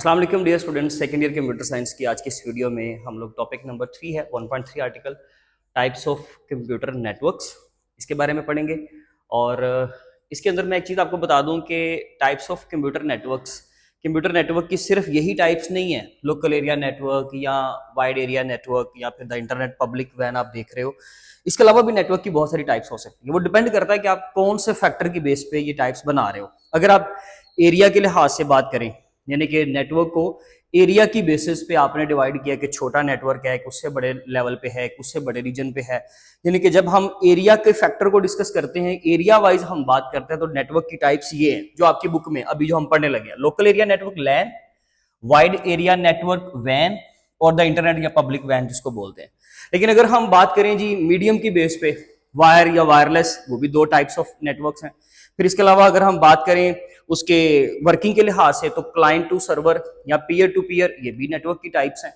अस्सलाम वालेकुम dear students, second year computer science की आज की इस वीडियो में हम लोग टॉपिक नंबर 3 है 1.3 article types of computer networks इसके बारे में पढ़ेंगे। और इसके अंदर मैं एक चीज़ आपको बता दूं कि टाइप्स ऑफ कंप्यूटर नेटवर्क की सिर्फ यही टाइप्स नहीं है, लोकल एरिया नेटवर्क या वाइड एरिया नेटवर्क या फिर द इंटरनेट पब्लिक वैन आप देख रहे हो। इसके अलावा भी नेटवर्क की बहुत सारी टाइप्स हो सकती है। वो डिपेंड करता है कि आप कौन से फैक्टर की बेस पे ये टाइप्स बना रहे हो। अगर आप एरिया के लिहाज से बात करें, यानी कि नेटवर्क को एरिया की बेसिस पे आपने डिवाइड किया कि छोटा नेटवर्क है, उससे बड़े लेवल पे है, उससे बड़े रीजन पे है। यानी कि जब हम एरिया के फैक्टर को डिस्कस करते हैं, एरिया वाइज हम बात करते हैं, तो नेटवर्क की टाइप्स ये हैं जो आपकी बुक में अभी जो हम पढ़ने लगे हैं। लोकल एरिया नेटवर्क लैन, वाइड एरिया नेटवर्क वैन और द इंटरनेट या पब्लिक वैन जिसको बोलते हैं। लेकिन अगर हम बात करें जी मीडियम की बेस पे, वायर या वायरलेस, वो भी दो टाइप्स ऑफ नेटवर्क्स हैं। फिर इसके अलावा अगर हम बात करें उसके वर्किंग के लिहाज से, तो क्लाइंट टू सर्वर या पीयर टू पीयर, ये भी नेटवर्क की टाइप्स हैं।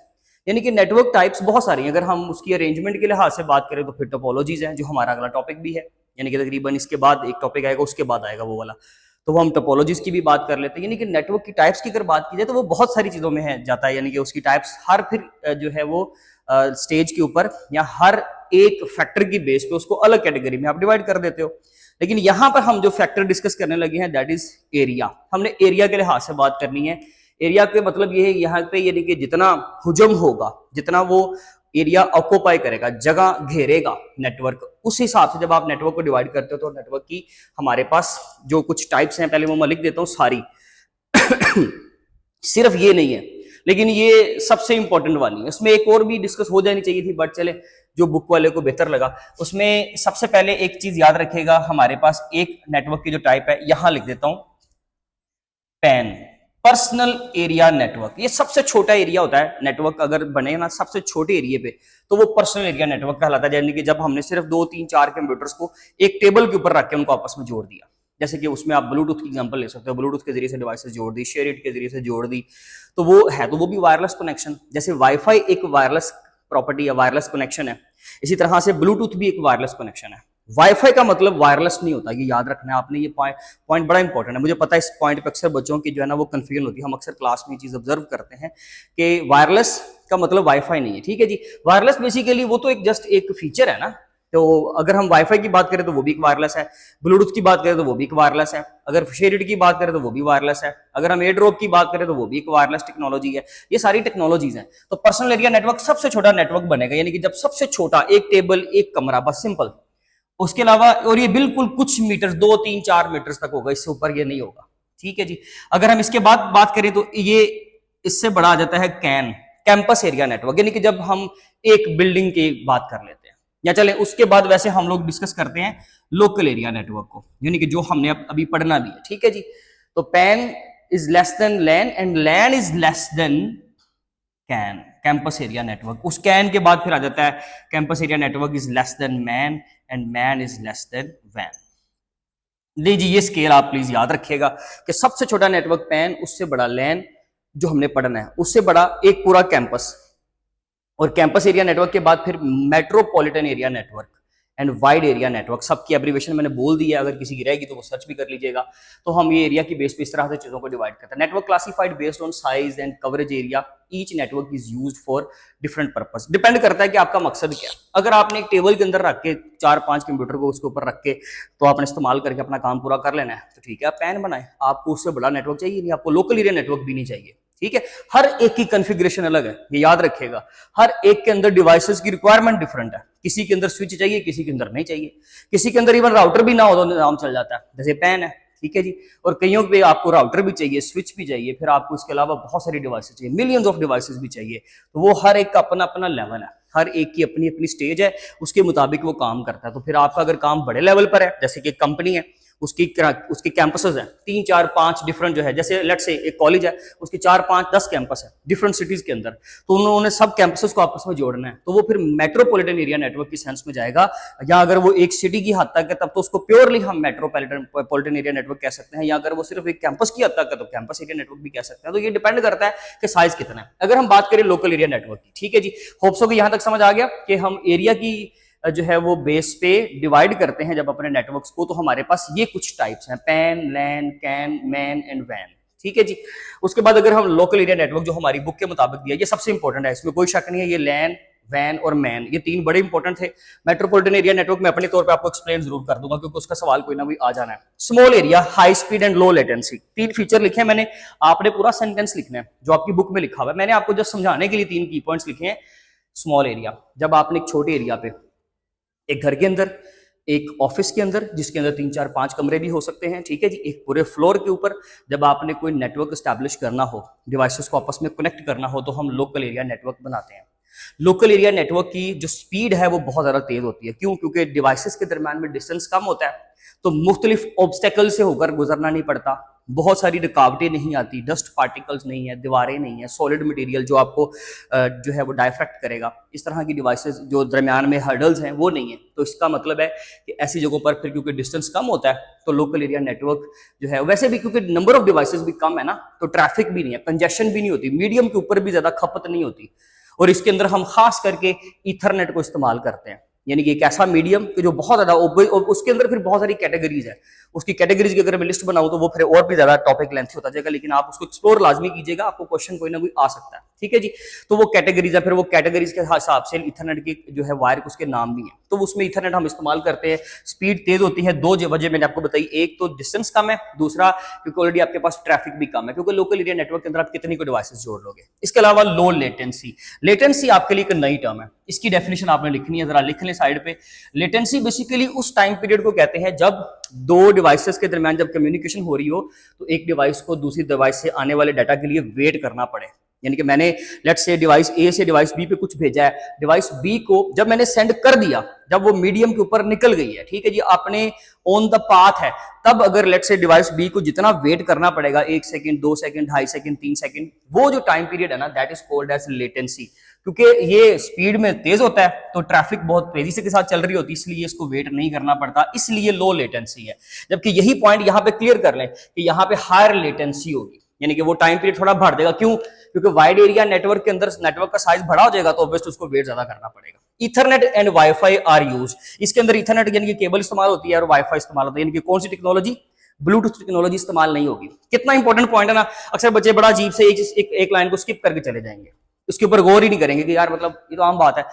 यानी कि नेटवर्क टाइप्स बहुत सारी हैं। अगर हम उसकी अरेंजमेंट के लिहाज से बात करें तो फिर टोपोलॉजीज हैं, जो हमारा अगला टॉपिक भी है। यानी कि तकरीबन इसके बाद एक टॉपिक आएगा, उसके बाद आएगा वो वाला, तो वो हम टोपोलॉजीज की भी बात कर लेते हैं। यानी कि नेटवर्क की टाइप्स की अगर बात की जाए तो वो बहुत सारी चीजों में है जाता है। यानी कि उसकी टाइप्स हर फिर जो है वो स्टेज के ऊपर या हर एक फैक्टर की बेस पे उसको अलग कैटेगरी में आप डिवाइड कर देते हो। लेकिन यहां पर हम जो फैक्टर डिस्कस करने लगे हैं दैट इज एरिया। हमने एरिया के लिहाज से बात करनी है। एरिया के मतलब ये है यहाँ पे, यानी कि जितना हुजम होगा, जितना वो एरिया ऑक्यूपाई करेगा, जगह घेरेगा नेटवर्क, उस हिसाब से जब आप नेटवर्क को डिवाइड करते हो तो नेटवर्क की हमारे पास जो कुछ टाइप्स हैं, पहले वो मैं लिख देता हूँ सारी। सिर्फ ये नहीं है, लेकिन ये सबसे इंपॉर्टेंट वाली है। उसमें एक और भी डिस्कस हो जानी चाहिए थी, बट चले जो बुक वाले को बेहतर लगा। उसमें सबसे पहले एक चीज याद रखिएगा, हमारे पास एक नेटवर्क की जो टाइप है, यहां लिख देता हूं पैन, पर्सनल एरिया नेटवर्क। ये सबसे छोटा एरिया होता है नेटवर्क, अगर बने ना सबसे छोटे एरिया पे, तो वो पर्सनल एरिया नेटवर्क कहलाता है। यानी कि जब हमने सिर्फ 2 3 4 कंप्यूटर्स को एक टेबल के ऊपर रख के उनको आपस में जोड़ दिया। जैसे कि उसमें आप ब्लूटूथ की एग्जांपल ले सकते हो, ब्लूटूथ के जरिए से डिवाइसेस जोड़ दी, शेयर इट के जरिए से जोड़ दी, तो वो है, तो वो भी वायरलेस कनेक्शन। जैसे वाईफाई एक वायरलेस प्रॉपर्टी या वायरलेस कनेक्शन है, इसी तरह से ब्लूटूथ भी एक वायरलेस कनेक्शन है। वाईफाई का मतलब वायरलेस नहीं होता, ये याद रखना है आपने। ये पॉइंट बड़ा इंपॉर्टेंट है। मुझे पता है इस पॉइंट पे अक्सर बच्चों की जो है ना वो कंफ्यूजन होती है। हम अक्सर क्लास में ये चीज ऑब्जर्व करते हैं कि वायरलेस का मतलब वाईफाई नहीं है। ठीक है जी, वायरलेस बेसिकली वो तो एक जस्ट एक फीचर है ना। तो अगर हम वाईफाई की बात करें तो वो भी एक वायरलेस है, ब्लूटूथ की बात करें तो वो भी एक वायरलेस है, अगर शेयर इट की बात करें तो वो भी वायरलेस है, अगर हम एयर ड्रॉप की बात करें तो वो भी एक वायरलेस टेक्नोलॉजी है। ये सारी टेक्नोलॉजीज हैं। तो पर्सनल एरिया नेटवर्क सबसे छोटा नेटवर्क बनेगा, यानी कि जब सबसे छोटा एक टेबल एक कमरा, बस सिंपल। उसके अलावा, और ये बिल्कुल कुछ मीटर, 2 3 4 मीटर तक होगा, इससे ऊपर ये नहीं होगा। ठीक है जी। अगर हम इसके बाद बात करें तो ये इससे बड़ा आ जाता है कैन, कैंपस एरिया नेटवर्क। यानी कि जब हम एक बिल्डिंग की बात कर लेते हैं, या चले उसके बाद वैसे हम लोग डिस्कस करते हैं लोकल एरिया नेटवर्क को, यानी कि जो हमने अभी पढ़ना भी है। ठीक है जी। तो PAN is less than LAN and LAN is less than CAN, campus area network. उस कैन के बाद फिर आ जाता है campus area network is less than MAN and MAN is less than वैन। जी, ये स्केल आप प्लीज याद रखिएगा कि सबसे छोटा नेटवर्क पैन, उससे बड़ा लैन जो हमने पढ़ना है, उससे बड़ा एक पूरा कैंपस, और कैंपस एरिया नेटवर्क के बाद फिर metropolitan area network and wide area network. सबकी एब्रीवेशन मैंने बोल दी है, अगर किसी की रहेगी तो वो सर्च भी कर लीजिएगा। तो हम ये एरिया की बेस पे इस तरह से चीजों को डिवाइड करते हैं। Network classified based on size and coverage area, each network is used for different purpose. Depend करता है कि आपका मकसद क्या है। अगर आपने एक टेबल के अंदर रख के 4 5 कंप्यूटर को उसके ऊपर रख के तो आपने इस्तेमाल करके अपना काम पूरा कर लेना है, तो ठीक है, आप पैन बनाए। आपको उससे बड़ा नेटवर्क चाहिए नहीं, आपको लोकल एरिया नेटवर्क भी नहीं चाहिए। ठीक है, हर एक की कॉन्फ़िगरेशन अलग है, ये याद रखिएगा। हर एक के अंदर डिवाइसेस की रिक्वायरमेंट डिफरेंट है। किसी के अंदर स्विच चाहिए, किसी के अंदर नहीं चाहिए, किसी के अंदर इवन राउटर भी ना हो तो नाम चल जाता है, जैसे पैन है। ठीक है जी। और कईयों पे आपको राउटर भी चाहिए, स्विच भी चाहिए, फिर आपको इसके अलावा बहुत सारी डिवाइसेस चाहिए, मिलियंस ऑफ डिवाइसेस भी चाहिए। तो वो हर एक का अपना अपना लेवल है, हर एक की अपनी अपनी स्टेज है, उसके मुताबिक वो काम करता है। तो फिर आपका अगर काम बड़े लेवल पर है, जैसे कि कंपनी है, उसकी कैंपसेस हैं 3 4 5 डिफरेंट जो है, जैसे लेट से एक कॉलेज है, उसके 4 5 10 कैंपस है डिफरेंट सिटीज के अंदर, तो उन्होंने सब कैंपसेस को आपस में जोड़ना है, तो वो फिर मेट्रोपॉलिटन एरिया नेटवर्क की सेंस में जाएगा। या अगर वो एक सिटी की हद तक है तब तो उसको प्योरली हम मेट्रोपॉलिटन एरिया नेटवर्क कह सकते हैं, या अगर वो सिर्फ एक कैंपस की हद तक है तो कैंपस एरिया नेटवर्क भी कह सकते हैं। तो ये डिपेंड करता है कि साइज कितना है। अगर हम बात करें लोकल एरिया नेटवर्क की, ठीक है जी, होप सो कि यहां तक समझ आ गया कि हम एरिया की जो है वो बेस पे डिवाइड करते हैं जब अपने नेटवर्क्स को, तो हमारे पास ये कुछ टाइप्स हैं, PAN, LAN, CAN, MAN and वैन। ठीक है जी। उसके बाद अगर हम लोकल एरिया नेटवर्क जो हमारी बुक के मुताबिक दिया, ये सबसे इंपॉर्टेंट है, इसमें कोई शक नहीं है। ये लैन, वैन और मैन, ये तीन बड़े इंपॉर्टेंट थे। मेट्रोपॉलिटन एरिया नेटवर्क में अपने तौर पे आपको एक्सप्लेन जरूर कर दूंगा, क्योंकि उसका सवाल कोई ना कोई आ जाना है। Small area, high speed and low latency, तीन फीचर लिखे हैं मैंने, आपने पूरा सेंटेंस लिखना है जो आपकी बुक में लिखा हुआ है। मैंने आपको जस्ट समझाने के लिए तीन की पॉइंट्स लिखे हैं। स्मॉल एरिया, जब आपने एक छोटे एरिया पे, एक घर के अंदर, एक ऑफिस के अंदर जिसके अंदर 3 4 5 कमरे भी हो सकते हैं, ठीक है जी, एक पूरे फ्लोर के ऊपर जब आपने कोई नेटवर्क स्टैब्लिश करना हो, डिवाइसेस को आपस में कनेक्ट करना हो, तो हम लोकल एरिया नेटवर्क बनाते हैं। लोकल एरिया नेटवर्क की जो स्पीड है वो बहुत ज्यादा तेज होती है। क्यों? क्योंकि डिवाइसेस के दरम्यान में डिस्टेंस कम होता है, तो मुख्तलिफ ऑब्स्टेकल से होकर गुजरना नहीं पड़ता, बहुत सारी रुकावटें नहीं आती, डस्ट पार्टिकल्स नहीं है, दीवारें नहीं है, सॉलिड मटेरियल जो आपको जो है वो डायफ्रैक्ट करेगा, इस तरह की डिवाइसेस जो दरमियान में हर्डल्स हैं वो नहीं है। तो इसका मतलब है कि ऐसी जगहों पर फिर क्योंकि डिस्टेंस कम होता है, तो लोकल एरिया नेटवर्क जो है, वैसे भी क्योंकि नंबर ऑफ डिवाइसेस भी कम है ना, तो ट्रैफिक भी नहीं है, कंजेशन भी नहीं होती, मीडियम के ऊपर भी ज्यादा खपत नहीं होती। और इसके अंदर हम खास करके ईथरनेट को इस्तेमाल करते हैं, यानी कि एक ऐसा मीडियम कि जो बहुत ज्यादा, उसके अंदर फिर बहुत सारी कैटेगरीज है। उसकी कैटेगरीज की अगर मैं लिस्ट बनाऊं तो वो फिर और भी ज्यादा टॉपिक लेंथ होता जाएगा, लेकिन आप उसको एक्सप्लोर लाजमी कीजिएगा, आपको क्वेश्चन कोई ना कोई आ सकता है, ठीक है जी। तो वो कैटेगरीज है, फिर वो कैटेगरीज के हिसाब से ईथरनेट की जो है वायर, उसके नाम भी है, तो उसमें ईथरनेट हम इस्तेमाल करते हैं। स्पीड तेज होती है, दो वजह मैंने आपको बताई, एक तो डिस्टेंस कम है, दूसरा क्योंकि ऑलरेडी आपके पास ट्रैफिक भी कम है, क्योंकि लोकल एरिया नेटवर्क के अंदर आप कितनी को डिवाइसेस जोड़ लोगे। इसके अलावा लो लेटेंसी, लेटेंसी आपके लिए एक नई टर्म है, इसकी डेफिनेशन आपने लिखनी है, जरा लिख लें साइड पे। लेटेंसी बेसिकली उस टाइम पीरियड को कहते हैं जब दो डिवाइसेस के दरमियान जब कम्युनिकेशन हो रही हो, तो एक डिवाइस को दूसरी डिवाइस से आने वाले डाटा के लिए वेट करना पड़े। यानी कि मैंने लेट्स से डिवाइस ए से डिवाइस बी पे कुछ भेजा है, डिवाइस बी को जब मैंने सेंड कर दिया, जब वो मीडियम के ऊपर निकल गई है, ठीक है जी, आपने ऑन द पाथ है, तब अगर लेट्स से डिवाइस बी को जितना वेट करना पड़ेगा, 1 सेकंड, 2 सेकंड, 2.5 सेकंड, 3 सेकंड, वो जो टाइम पीरियड है ना, that is called as latency. क्योंकि ये स्पीड में तेज होता है, तो ट्रैफिक बहुत तेजी से के साथ चल रही होती है, इसलिए इसको वेट नहीं करना पड़ता, इसलिए लो लेटेंसी है। जबकि यही पॉइंट यहां पे क्लियर कर लें कि यहां पे हायर लेटेंसी होगी, यानी कि वो टाइम पीरियड थोड़ा बढ़ जाएगा। क्यों? क्योंकि वाइड एरिया नेटवर्क के अंदर नेटवर्क का साइज बड़ा हो जाएगा, तो ऑब्वियसली उसको वेट ज्यादा करना पड़ेगा। Ethernet and wifi are use, इसके अंदर ईथरनेट यानी कि केबल इस्तेमाल होती है और वाईफाई इस्तेमाल होता है, यानी कि कौन सी टेक्नोलॉजी? ब्लूटूथ टेक्नोलॉजी इस्तेमाल नहीं होगी। कितना इंपॉर्टेंट पॉइंट है ना, अक्सर बच्चे बड़ा अजीब से एक लाइन को स्किप करके चले जाएंगे, उसके ऊपर गौर ही नहीं करेंगे कि यार मतलब ये तो आम बात है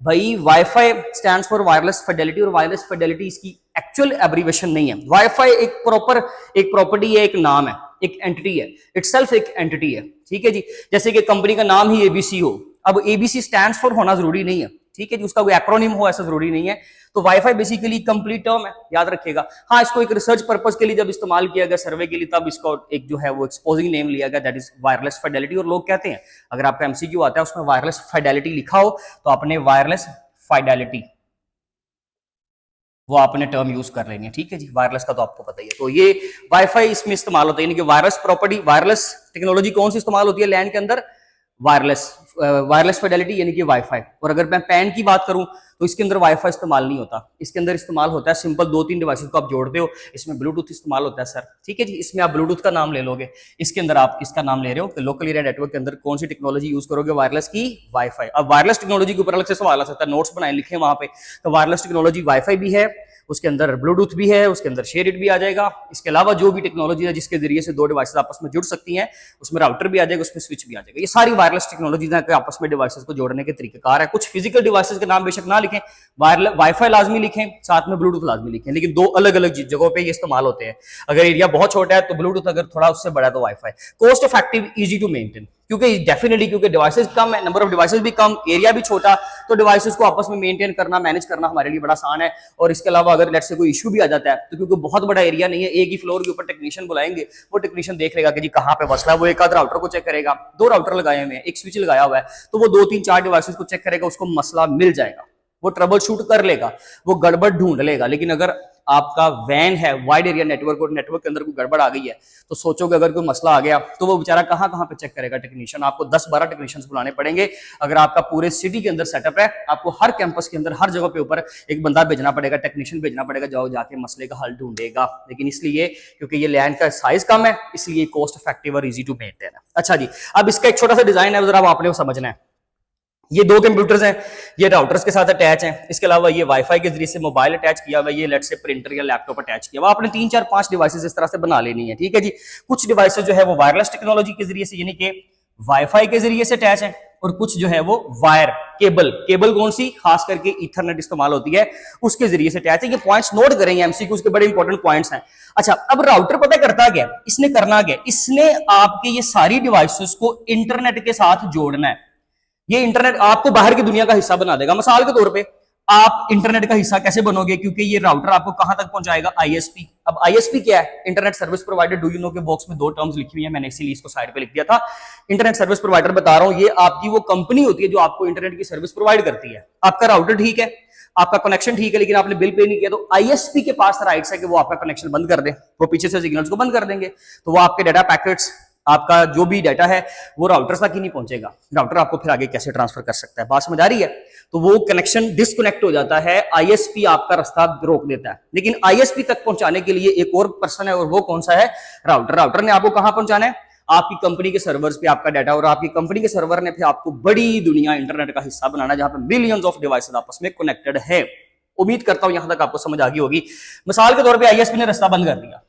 भाई। Wifi stands for wireless Fidelity, और वायरलेस फिडेलिटी इसकी एक्चुअल एब्रीवेशन नहीं है। वाईफाई एक प्रॉपर एक प्रॉपर्टी है, एक नाम है, एक एंटिटी है, इटसेल्फ एक एंटिटी है, ठीक है जी। जैसे कि कंपनी का नाम ही एबीसी हो, अब एबीसी स्टैंड्स फॉर होना जरूरी नहीं है, ठीक है जी, उसका कोई एक्रोनिम हो ऐसा जरूरी नहीं है। तो वाईफाई बेसिकली कंप्लीट टर्म है, याद रखिएगा। हाँ, इसको एक रिसर्च पर्पस के लिए जब इस्तेमाल किया गया, सर्वे के लिए, तब इसको एक जो है वो एक्सपोजिंग नेम लिया गया, दैट इज वायरलेस फिडेलिटी। और लोग कहते हैं, अगर आपका एमसीक्यू आता है उसमें वायरलेस फिडेलिटी लिखा हो, तो आपने वायरलेस फिडेलिटी वो आपने टर्म यूज कर लेनी है, ठीक है जी। वायरलेस का तो आपको पता ही है। तो ये वाईफाई इसमें इस्तेमाल होता है, यानी कि वायरलेस प्रॉपर्टी, वायरलेस टेक्नोलॉजी कौन सी इस्तेमाल होती है लैन के अंदर? वायरलेस फिडेलिटी, यानी कि वाईफाई। और अगर मैं पैन की बात करूं, तो इसके अंदर वाईफाई इस्तेमाल नहीं होता, इसके अंदर इस्तेमाल होता है सिंपल 2-3 डिवाइसेस को आप जोड़ते हो, इसमें ब्लूटूथ इस्तेमाल होता है सर, ठीक है जी। इसमें आप ब्लूटूथ का नाम ले लोगे, इसके अंदर आप किसका नाम ले रहे हो कि लोकल एरिया नेटवर्क के अंदर कौन सी टेक्नोलॉजी यूज करोगे? वायरलेस की, वाईफाई। अब वायरलेस टेक्नोलॉजी के ऊपर अलग से सवाल आ सकता है, नोट्स बनाए लिखे वहां पे। तो वायरलेस टेक्नोलॉजी वाईफाई भी है, उसके अंदर ब्लूटूथ भी है, उसके अंदर शेयर इट भी आ जाएगा। इसके अलावा जो भी टेक्नोलॉजी है जिसके जरिए से दो डिवाइसेस आपस में जुड़ सकती हैं, उसमें राउटर भी आ जाएगा, उसमें स्विच भी आ जाएगा। ये सारी वायरलेस टेक्नोलॉजीज हैं कि आपस में डिवाइसेस को जोड़ने के तरीकेकार है। कुछ फिजिकल डिवाइसेस के नाम बेशक ना लिखें, वाईफाई लाजमी लिखें, साथ में ब्लूटूथ लाजमी लिखें, लेकिन दो अलग अलग जगहों पे ये इस्तेमाल होते हैं। अगर एरिया बहुत छोटा है तो ब्लूटूथ, अगर थोड़ा उससे बड़ा है तो wifi. Cost effective, easy to maintain, क्योंकि डेफिनेटली क्योंकि डिवाइसेस कम है, नंबर ऑफ डिवाइसेस भी कम, एरिया भी छोटा, तो डिवाइसेस को आपस में मेंटेन करना, मैनेज करना हमारे लिए बड़ा आसान है। और इसके अलावा अगर लेट्स से कोई इशू भी आ जाता है, तो क्योंकि बहुत बड़ा एरिया नहीं है, एक ही फ्लोर के ऊपर टेक्नीशियन बुलाएंगे, वो टेक्नीशियन देख लेगा कि जी कहाँ पे मसला है, वो एक आध राउटर को चेक करेगा, 2 राउटर लगाए हुए हैं, एक स्विच लगाया हुआ है, तो वो 2-3-4 डिवाइसेस को चेक करेगा, उसको मसला मिल जाएगा, वो ट्रबल शूट कर लेगा, वो गड़बड़ ढूंढ लेगा। लेकिन अगर आपका वैन है, वाइड एरिया नेटवर्क, और नेटवर्क के अंदर कोई गड़बड़ आ गई है, तो सोचोगे अगर कोई मसला आ गया तो वो बेचारा कहां कहां पे चेक करेगा टेक्नीशियन? आपको 10-12 टेक्नीशियंस बुलाने पड़ेंगे। अगर आपका पूरे सिटी के अंदर सेटअप है, आपको हर कैंपस के अंदर हर जगह पे ऊपर एक बंदा भेजना पड़ेगा, टेक्नीशियन भेजना पड़ेगा, जाओ जाके मसले का हल ढूंढेगा। लेकिन इसलिए क्योंकि ये लैंड का साइज कम है, इसलिए कॉस्ट इफेक्टिव और इजी टू मेंटेन है। अच्छा जी, अब इसका एक छोटा सा डिजाइन है, जरा आपने समझना है। ये दो कंप्यूटर्स हैं, ये राउटर्स के साथ अटैच हैं, इसके अलावा ये वाईफाई के जरिए से मोबाइल अटैच किया हुआ है, ये लेट से प्रिंटर या लैपटॉप अटैच किया हुआ। आपने 3 4 5 डिवाइसेस इस तरह से बना लेनी है, ठीक है जी। कुछ डिवाइसेस जो है वो वायरलेस टेक्नोलॉजी के जरिए से यानी कि वाईफाई के जरिए से अटैच है, और कुछ जो है वो वायर केबल कौन सी, खास करके ईथरनेट इस्तेमाल होती है उसके जरिए से अटैच है। ये पॉइंट्स नोट करेंगे, एमसीक्यूज के बड़े इंपॉर्टेंट पॉइंट्स हैं। अच्छा, अब राउटर पता करता क्या, इसने करना क्या, इसने आपके ये सारी डिवाइसेस को इंटरनेट के साथ जोड़ना है। ये इंटरनेट आपको बाहर की दुनिया का हिस्सा बना देगा। मिसाल के तौर पे आप इंटरनेट का हिस्सा कैसे बनोगे, क्योंकि ये राउटर आपको कहां तक पहुंचाएगा, आईएसपी। अब आईएसपी क्या है, internet service provider. Do you know के बॉक्स में 2 टर्म्स लिखी हुई है, मैंने इसीलिए इसको साइड पे लिख दिया था। इंटरनेट सर्विस प्रोवाइडर बता रहा हूं, ये आपकी वो कंपनी होती है जो आपको इंटरनेट की सर्विस प्रोवाइड करती है। आपका राउटर ठीक है, आपका कनेक्शन ठीक है, लेकिन आपने बिल पे नहीं किया, तो आईएसपी के पास राइट्स है कि वो आपका कनेक्शन बंद कर दे, वो पीछे से सिग्नल्स को बंद कर देंगे, तो वो आपके डाटा पैकेट्स, आपका जो भी डाटा है वो राउटर तक ही नहीं पहुंचेगा। राउटर आपको फिर आगे कैसे ट्रांसफर कर सकता है, बात समझ आ रही है। तो वो कनेक्शन डिस्कनेक्ट हो जाता है, आईएसपी आपका रास्ता रोक देता है। लेकिन आईएसपी तक पहुंचाने के लिए एक और पर्सन है, और वो कौन सा है, राउटर। राउटर ने आपको कहां पहुंचाना है, आपकी कंपनी के सर्वर्स पे आपका डाटा, और आपकी कंपनी के सर्वर ने फिर आपको बड़ी दुनिया इंटरनेट का हिस्सा बनाना, जहां पे मिलियंस ऑफ डिवाइसेस आपस में कनेक्टेड है। उम्मीद करता हूं यहां तक आपको समझ आ गई होगी। मिसाल के तौर पर आईएसपी ने रास्ता बंद कर दिया,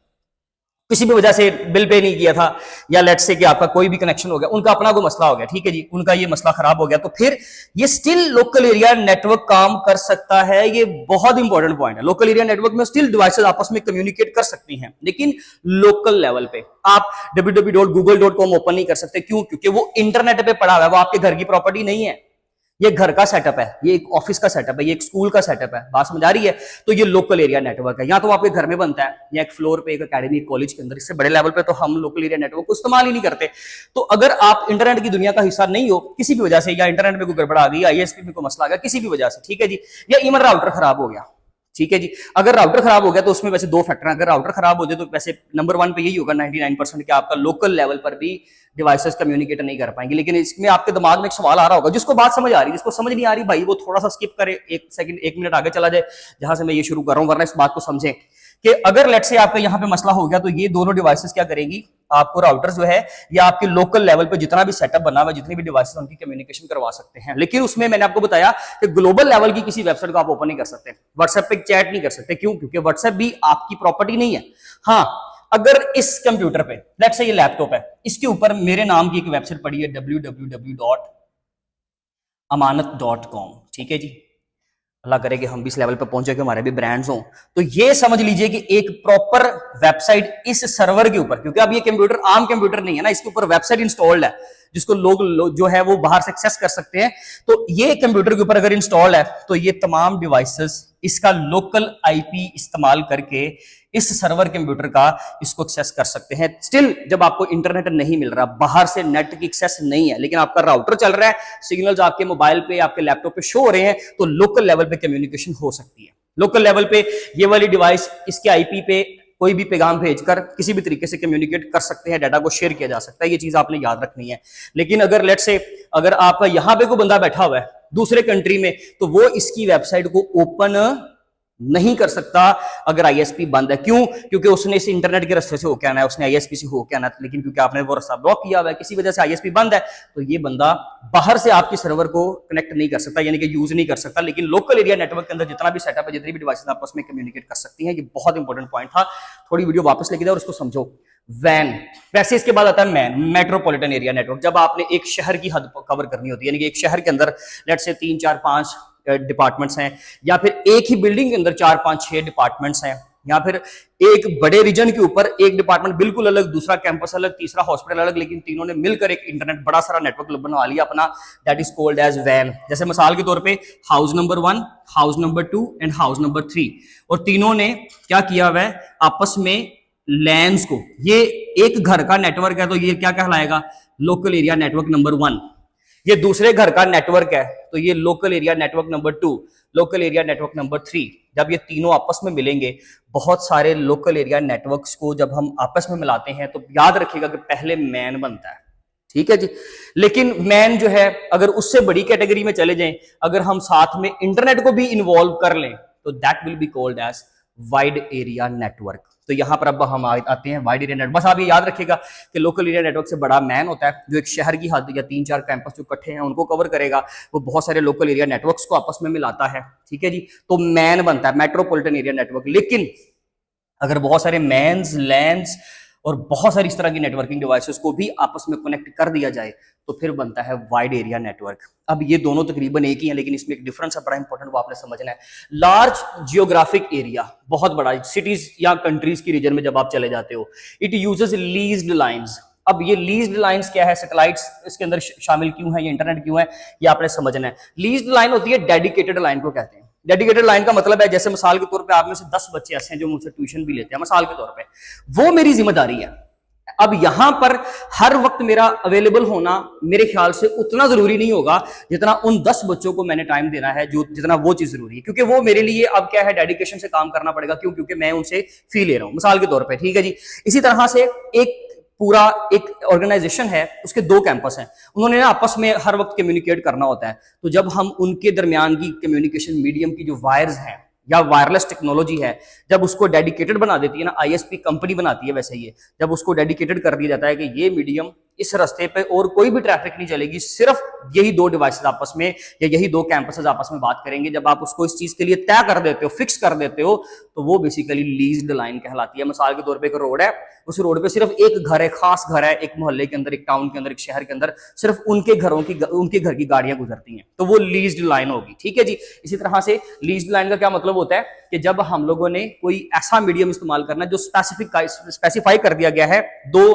किसी भी वजह से बिल पे नहीं किया था, या लेट्स से कि आपका कोई भी कनेक्शन हो गया, उनका अपना कोई मसला हो गया, ठीक है जी, उनका ये मसला खराब हो गया, तो फिर ये स्टिल लोकल एरिया नेटवर्क काम कर सकता है। ये बहुत इंपॉर्टेंट पॉइंट है। लोकल एरिया नेटवर्क में स्टिल डिवाइसेस आपस में कम्युनिकेट कर सकती हैं, लेकिन लोकल लेवल पे आप www.google.com ओपन नहीं कर सकते। क्यों? क्योंकि वो इंटरनेट पे पड़ा हुआ है, वो आपके घर की प्रॉपर्टी नहीं है। ये घर का सेटअप है, ये एक ऑफिस का सेटअप है, ये एक स्कूल का सेटअप है, बात समझ आ रही है। तो ये लोकल एरिया नेटवर्क है। या तो आपके घर में बनता है, या एक फ्लोर पे, एक एकेडमी, कॉलेज के अंदर। इससे बड़े लेवल पे तो हम लोकल एरिया नेटवर्क को इस्तेमाल ही नहीं करते। तो अगर आप इंटरनेट की दुनिया का हिस्सा नहीं हो किसी भी वजह से, या इंटरनेट में कोई गड़बड़ आ गई, आईएसपी में कोई मसला आ गया किसी भी वजह से, ठीक है जी, या इवन राउटर खराब हो गया, ठीक है जी। अगर राउटर खराब हो गया तो उसमें वैसे 2 फैक्टर हैं। अगर राउटर खराब हो जाए तो वैसे नंबर 1 पे यही होगा 99% कि आपका लोकल लेवल पर भी डिवाइसेस कम्युनिकेट नहीं कर पाएंगे। लेकिन इसमें आपके दिमाग में एक सवाल आ रहा होगा, जिसको बात समझ आ रही है, जिसको समझ नहीं आ रही भाई, वो थोड़ा सा स्किप करे, 1 सेकंड 1 मिनट आगे चला जाए जहां से मैं ये शुरू कर रहा हूं, वरना इस बात को समझें कि अगर लेट्स से आपका यहां पे मसला हो गया तो ये दोनों डिवाइसेस क्या करेंगी, आपको राउटर जो है या आपके लोकल लेवल पे जितना भी सेटअप बना हुआ है, जितनी भी डिवाइसेस उनकी कम्युनिकेशन करवा सकते हैं। लेकिन उसमें मैंने आपको बताया कि ग्लोबल लेवल की किसी वेबसाइट को आप ओपन नहीं कर सकते, व्हाट्सएप पे चैट नहीं कर सकते। क्यों? क्योंकि व्हाट्सएप भी आपकी प्रॉपर्टी नहीं है। हाँ, अगर इस कंप्यूटर पे लेट्स से ये लैपटॉप है, इसके ऊपर मेरे नाम की एक वेबसाइट पड़ी है www.amanat.com, ठीक है जी। अल्लाह करे कि हम भी इस लेवल पे पहुंचे कि हमारे भी ब्रांड्स हों। तो ये समझ लीजिए कि एक प्रॉपर वेबसाइट इस सर्वर के ऊपर, क्योंकि अब ये कंप्यूटर आम कंप्यूटर नहीं है ना, इसके ऊपर वेबसाइट इंस्टॉल्ड है जिसको लोग जो है वो बाहर से एक्सेस कर सकते हैं। तो ये कंप्यूटर के ऊपर अगर इंस्टॉल है तो ये तमाम डिवाइसेस इसका लोकल आईपी इस्तेमाल करके इस सर्वर कंप्यूटर का इसको एक्सेस कर सकते हैं। स्टिल जब आपको इंटरनेट नहीं मिल रहा, बाहर से नेट की एक्सेस नहीं है, लेकिन आपका राउटर चल रहा है, सिग्नल्स आपके मोबाइल पे, आपके लैपटॉप पे शो हो रहे हैं, तो लोकल लेवल पे कम्युनिकेशन हो सकती है। लोकल लेवल पे ये वाली डिवाइस इसके आईपी पे कोई भी पैगाम भेजकर किसी भी तरीके से कम्युनिकेट कर सकते हैं, डाटा को शेयर किया जा सकता है। ये चीज आपने याद रखनी है। लेकिन अगर लेट्स से अगर आपका यहां पे कोई बंदा बैठा हुआ है दूसरे कंट्री में, तो वो इसकी वेबसाइट को ओपन नहीं कर सकता अगर आईएसपी बंद है। क्यों? क्योंकि उसने इस इंटरनेट के रास्ते से होके आना है, उसने आईएसपी से होके आना है। लेकिन क्योंकि आपने वो रास्ता ब्लॉक किया हुआ है, किसी वजह से आईएसपी बंद है, तो ये बंदा बाहर से आपके सर्वर को कनेक्ट नहीं कर सकता, यानी कि यूज नहीं कर सकता। लेकिन लोकल एरिया नेटवर्क के अंदर जितना भी सेटअप है, जितनी भी डिवाइसेस आपस में कम्युनिकेट कर सकती हैं। ये बहुत इंपॉर्टेंट पॉइंट था। थोड़ी वीडियो वापस लेके जाओ और उसको समझो। वैन, वैसे इसके बाद आता है मैन, मेट्रोपॉलिटन एरिया नेटवर्क। जब आपने एक शहर की हद कवर करनी होती है, यानी कि एक शहर के अंदर लेट से 3, 4, 5 डिपार्टमेंट्स हैं, या फिर एक ही बिल्डिंग के अंदर 4, 5, 6 डिपार्टमेंट्स हैं, या फिर एक बड़े रीजन के ऊपर एक डिपार्टमेंट बिल्कुल अलग, दूसरा कैंपस अलग, तीसरा हॉस्पिटल अलग, लेकिन तीनों ने मिलकर एक इंटरनेट बड़ा सारा नेटवर्क बनवा लिया अपना, दैट इज कॉल्ड एज वैन। जैसे मिसाल के तौर पे house number 1, house number 2 and house number 3, और तीनों ने क्या किया हुआ है आपस में लैंस को, ये एक घर का नेटवर्क है तो ये क्या कहलाएगा, लोकल एरिया नेटवर्क नंबर 1। ये दूसरे घर का नेटवर्क है तो ये local area network number 2, local area network number 3। जब ये तीनों आपस में मिलेंगे, बहुत सारे लोकल एरिया नेटवर्क्स को जब हम आपस में मिलाते हैं, तो याद रखिएगा कि पहले मैन बनता है, ठीक है जी। लेकिन मैन जो है अगर उससे बड़ी कैटेगरी में चले जाएं, अगर हम साथ में इंटरनेट को भी इन्वॉल्व कर लें, तो that will be called as wide area network. तो यहाँ पर अब हम आते हैं वाइड एरिया नेटवर्क। बस आप ये याद रखिएगा कि लोकल एरिया नेटवर्क से बड़ा मैन होता है जो एक शहर की हद या 3-4 कैंपस जो इकट्ठे हैं उनको कवर करेगा, वो बहुत सारे लोकल एरिया नेटवर्क्स को आपस में मिलाता है, ठीक है जी। तो मैन बनता है मेट्रोपॉलिटन एरिया नेटवर्क। लेकिन अगर बहुत सारे मैन्स, लैंड्स और बहुत सारी इस तरह की नेटवर्किंग डिवाइसेस को भी आपस में कनेक्ट कर दिया जाए तो फिर बनता है वाइड एरिया नेटवर्क। अब ये दोनों तकरीबन एक ही हैं, लेकिन इसमें एक डिफरेंस है बड़ा इंपॉर्टेंट, वो आपने समझना है। लार्ज जियोग्राफिक एरिया, बहुत बड़ा, सिटीज या कंट्रीज की रीजन में जब आप चले जाते हो, इट यूजेस लीज्ड लाइंस। अब ये लीज्ड लाइंस क्या है, सैटेलाइट्स इसके अंदर शामिल क्यों है, ये इंटरनेट क्यों है, ये आपने समझना है। लीज्ड लाइन होती है डेडिकेटेड लाइन को कहते हैं। डेडिकेटेड लाइन का मतलब है जैसे मिसाल के तौर पे आप में से 10 बच्चे ऐसे हैं जो मुझसे ट्यूशन भी लेते हैं, मिसाल के तौर पे, वो मेरी जिम्मेदारी है। अब यहां पर हर वक्त मेरा अवेलेबल होना मेरे ख्याल से उतना जरूरी नहीं होगा जितना उन 10 बच्चों को मैंने टाइम देना है, जो जितना वो चीज जरूरी है, क्योंकि वो मेरे लिए अब क्या है, डेडिकेशन से काम करना पड़ेगा। क्यों? क्योंकि मैं उनसे फी ले रहा हूं, मिसाल के तौर पे, ठीक है जी। इसी तरह से एक पूरा एक ऑर्गेनाइजेशन है, उसके 2 कैंपस हैं, उन्होंने ना आपस में हर वक्त कम्युनिकेट करना होता है। तो जब हम उनके दरमियान की कम्युनिकेशन मीडियम की जो वायर्स हैं या वायरलेस टेक्नोलॉजी है, जब उसको डेडिकेटेड बना देती है ना, आईएसपी कंपनी बनाती है वैसे, ये जब उसको डेडिकेटेड कर दिया जाता है कि ये मीडियम, इस रास्ते पे और कोई भी ट्रैफिक नहीं चलेगी, सिर्फ यही 2 डिवाइसेस आपस में या यही 2 कैंपसेस आपस में बात करेंगे, जब आप उसको इस चीज के लिए तय कर देते हो, फिक्स कर देते हो, तो वो बेसिकली लीज्ड लाइन कहलाती है। मिसाल के तौर पे एक रोड है, उस रोड पे सिर्फ एक घर है, खास घर है, एक मोहल्ले के अंदर, एक टाउन के अंदर, एक शहर के अंदर, सिर्फ उनके घर की गाड़ियां गुजरती हैं, तो वो लीज्ड लाइन होगी, ठीक है जी। इसी तरह से लीज्ड लाइन का क्या मतलब होता है कि जब हम लोगों ने कोई ऐसा मीडियम इस्तेमाल करना है जो स्पेसिफाई कर दिया गया है 2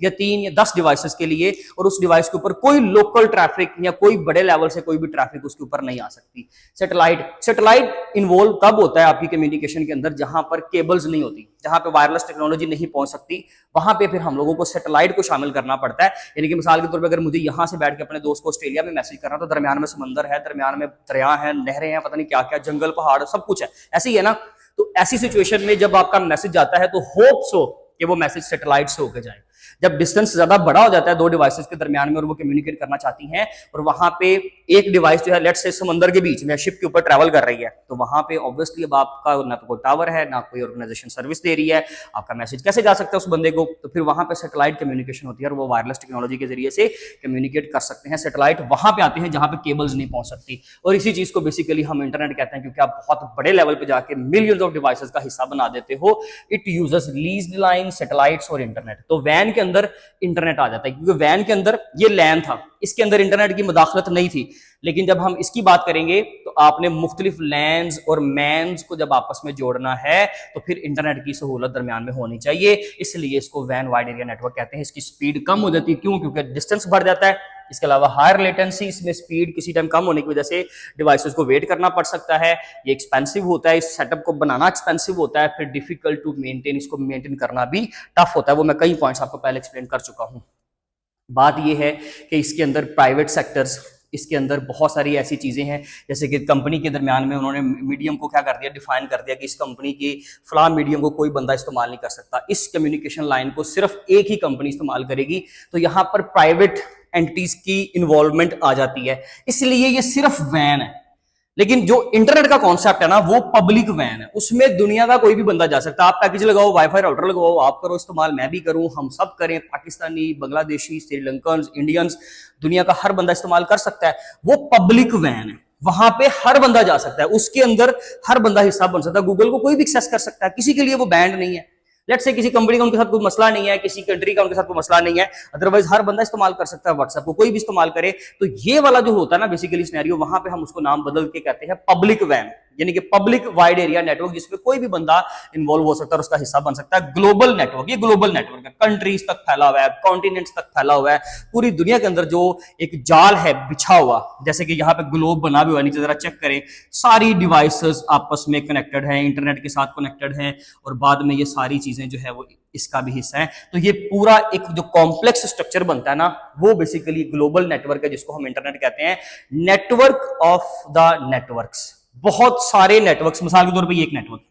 या 3 या 10 डिवाइसेस के लिए, और उस डिवाइस के ऊपर कोई लोकल ट्रैफिक या कोई बड़े लेवल से कोई भी ट्रैफिक उसके ऊपर नहीं आ सकती। सैटेलाइट इन्वॉल्व तब होता है आपकी कम्युनिकेशन के अंदर जहां पर केबल्स नहीं होती, जहां पे वायरलेस टेक्नोलॉजी नहीं पहुंच सकती, वहां पे फिर हम लोगों को सैटेलाइट को शामिल करना पड़ता है। यानी कि मिसाल के तौर पे अगर मुझे यहां से बैठ के अपने दोस्त को ऑस्ट्रेलिया में मैसेज करना, तो दरमियान में समंदर है, दरमियान में दरिया है, नहरें हैं, पता नहीं क्या क्या, जंगल, पहाड़, सब कुछ है, ऐसे ही है ना। तो ऐसी सिचुएशन में जब आपका मैसेज जाता है तो होप्स हो कि वो मैसेज सैटेलाइट से होकर जाए। जब डिस्टेंस ज्यादा बड़ा हो जाता है 2 डिवाइसेस के दरमियान में और वो कम्युनिकेट करना चाहती हैं, और वहां पे एक डिवाइस जो है लेट्स से समंदर के बीच में शिप के ऊपर ट्रैवल कर रही है, तो वहां पे ऑब्वियसली अब आपका ना तो कोई टावर है, ना कोई ऑर्गेनाइजेशन सर्विस दे रही है, आपका मैसेज कैसे जा सकता है उस बंदे को? तो फिर वहां पे सैटेलाइट कम्युनिकेशन होती है और वो वायरलेस टेक्नोलॉजी के जरिए से कम्युनिकेट कर सकते हैं। सैटेलाइट वहां पे आते हैं जहां पे केबल्स नहीं पहुंच सकती, और इसी चीज को बेसिकली हम इंटरनेट कहते हैं, क्योंकि आप बहुत बड़े लेवल पे जाके मिलियंस ऑफ डिवाइसेस का हिस्सा बना देते हो। It uses leased line, satellites और इंटरनेट। तो वैन के अंदर इंटरनेट आ जाता है, क्योंकि वैन के अंदर ये लैन था, इसके अंदर इंटरनेट की मुदाखलत नहीं थी। लेकिन जब हम इसकी बात करेंगे तो आपने मुख्तलिफ लैंड्स और मैन्स को जब आपस में जोड़ना है तो फिर इंटरनेट की सहूलत दरमियान में होनी चाहिए, इसलिए इसको वैन वाइड एरिया नेटवर्क कहते हैं। इसकी स्पीड कम हो जाती है, क्यों? क्योंकि डिस्टेंस बढ़ जाता है। इसके अलावा हायर लेटेंसी, इसमें स्पीड किसी टाइम कम होने की वजह से डिवाइसेस को वेट करना पड़ सकता है, ये एक्सपेंसिव होता है, इस सेटअप को बनाना एक्सपेंसिव होता है, फिर डिफिकल्ट टू मेंटेन, इसको मेंटेन करना भी टफ होता है। वो मैं कई पॉइंट्स आपको पहले एक्सप्लेन कर चुका हूं। बात यह है कि इसके अंदर प्राइवेट सेक्टर्स, इसके अंदर बहुत सारी ऐसी चीजें हैं, जैसे कि कंपनी के दरमियान में उन्होंने मीडियम को क्या कर दिया, डिफाइन कर दिया कि इस कंपनी की फला मीडियम को कोई बंदा इस्तेमाल नहीं कर सकता, इस कम्युनिकेशन लाइन को सिर्फ एक ही कंपनी इस्तेमाल करेगी। तो यहाँ पर प्राइवेट एंटिटीज की इन्वॉल्वमेंट आ जाती है, इसलिए ये सिर्फ वैन है। लेकिन जो इंटरनेट का कॉन्सेप्ट है ना, वो पब्लिक वैन है, उसमें दुनिया का कोई भी बंदा जा सकता है। आप पैकेज लगाओ, वाईफाई राउटर लगाओ, आप करो इस्तेमाल, मैं भी करूं, हम सब करें, पाकिस्तानी, बांग्लादेशी, श्रीलंकन, इंडियंस, दुनिया का हर बंदा इस्तेमाल कर सकता है। वो पब्लिक वैन है, वहां पे हर बंदा जा सकता है, उसके अंदर हर बंदा हिस्सा बन सकता है। गूगल को कोई भी एक्सेस कर सकता है, किसी के लिए वो बैंड नहीं है। लेट्स से किसी कंपनी का उनके साथ कोई मसला नहीं है, किसी कंट्री का उनके साथ कोई मसला नहीं है, अदरवाइज हर बंदा इस्तेमाल कर सकता है व्हाट्सएप को, कोई भी इस्तेमाल करे। तो ये वाला जो होता है ना बेसिकली सिनेरियो, वहां पे हम उसको नाम बदल के कहते हैं पब्लिक वैन, यानी कि पब्लिक वाइड एरिया नेटवर्क, जिसमें कोई भी बंदा इन्वॉल्व हो सकता है और उसका हिस्सा बन सकता है। ग्लोबल नेटवर्क, ये ग्लोबल नेटवर्क है, कंट्रीज तक फैला हुआ है, कॉन्टिनेंट्स तक फैला हुआ है, पूरी दुनिया के अंदर जो एक जाल है बिछा हुआ, जैसे कि यहाँ पे ग्लोब बना भी हुआ, नीचे जरा चेक करें, सारी डिवाइसेस आपस में कनेक्टेड है, इंटरनेट के साथ कनेक्टेड है, और बाद में ये सारी चीजें जो है वो इसका भी हिस्सा है। तो ये पूरा एक जो कॉम्प्लेक्स स्ट्रक्चर बनता है ना, वो बेसिकली ग्लोबल नेटवर्क है, जिसको हम इंटरनेट कहते हैं। नेटवर्क ऑफ द नेटवर्क्स, बहुत सारे नेटवर्क्स, मिसाल के तौर पे ये एक नेटवर्क,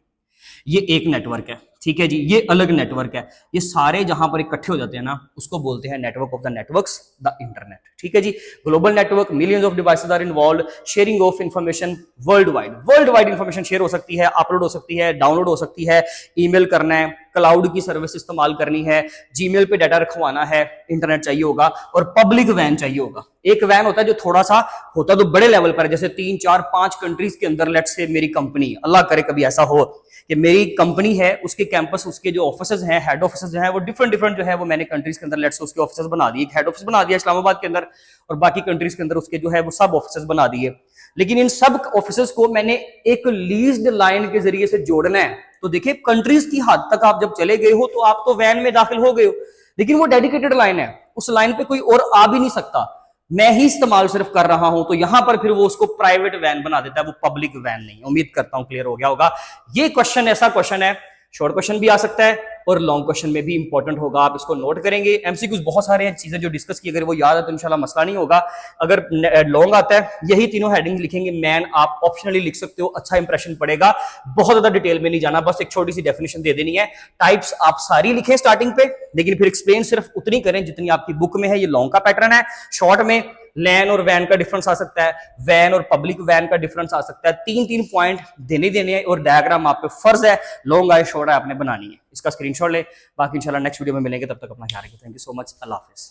ये एक नेटवर्क है, ठीक है जी, ये अलग नेटवर्क है। ये सारे जहां पर इकट्ठे हो जाते हैं ना, उसको बोलते हैं network of the networks, the internet, ठीक है जी। Global network, millions of devices are involved, sharing of information world wide information share हो सकती है, अपलोड हो सकती है, डाउनलोड हो सकती है, ईमेल करना है, क्लाउड की सर्विस इस्तेमाल करनी है, जीमेल पे डाटा रखवाना है, इंटरनेट चाहिए होगा, और पब्लिक वैन चाहिए होगा। एक वैन होता है जो थोड़ा सा होता है तो बड़े लेवल पर, जैसे 3 4 5 कंट्रीज के अंदर, लेट्स से मेरी कंपनी, अल्लाह करे कभी ऐसा हो कि मेरी कंपनी है, उसके कैंपस, उसके जो ऑफिसेज हैं, हेड ऑफिसेज जो है वो डिफरेंट जो है वो मैंने कंट्रीज के अंदर लेट्स से उसके ऑफिसेज बना दिए, हेड ऑफिस बना दिया इस्लामाबाद के अंदर, और बाकी कंट्रीज के अंदर उसके जो है वो सब ऑफिसेज बना दिए। लेकिन इन सब ऑफिसेज को मैंने एक लीज्ड लाइन के जरिए से जोड़ना है। तो देखिए कंट्रीज की हद तक आप जब चले गए हो तो आप तो वैन में दाखिल हो गए हो, लेकिन वो डेडिकेटेड लाइन है, उस लाइन पे कोई और आ भी नहीं सकता, मैं ही इस्तेमाल सिर्फ कर रहा हूं। तो यहां पर फिर वो उसको प्राइवेट वैन बना देता है, वो पब्लिक वैन नहीं। उम्मीद करता हूं क्लियर हो गया होगा। ये क्वेश्चन ऐसा क्वेश्चन है, शॉर्ट क्वेश्चन भी आ सकता है और लॉन्ग क्वेश्चन में भी इंपॉर्टेंट होगा, आप इसको नोट करेंगे। एमसीक्यूज बहुत सारे हैं, चीजें जो डिस्कस की अगर वो याद है तो इंशाल्लाह मसला नहीं होगा। अगर लॉन्ग आता है, यही तीनों हेडिंग लिखेंगे, मैन आप ऑप्शनली लिख सकते हो, अच्छा इंप्रेशन पड़ेगा। बहुत ज्यादा डिटेल में नहीं जाना, बस एक छोटी सी डेफिनेशन दे देनी है। टाइप्स आप सारी लिखें स्टार्टिंग पे, लेकिन फिर एक्सप्लेन सिर्फ उतनी करें जितनी आपकी बुक में है। ये लॉन्ग का पैटर्न है। शॉर्ट में लैन और वैन का डिफरेंस आ सकता है, वैन और पब्लिक वैन का डिफरेंस आ सकता है, 3 पॉइंट देने हैं और डायग्राम आप पे फर्ज है, लॉन्ग आए शॉर्ट है आपने बनानी है। इसका स्क्रीनशॉट ले। बाकी इंशाल्लाह नेक्स्ट वीडियो में मिलेंगे, तब तक अपना ख्याल रखिए। Thank you so much, Allah Hafiz.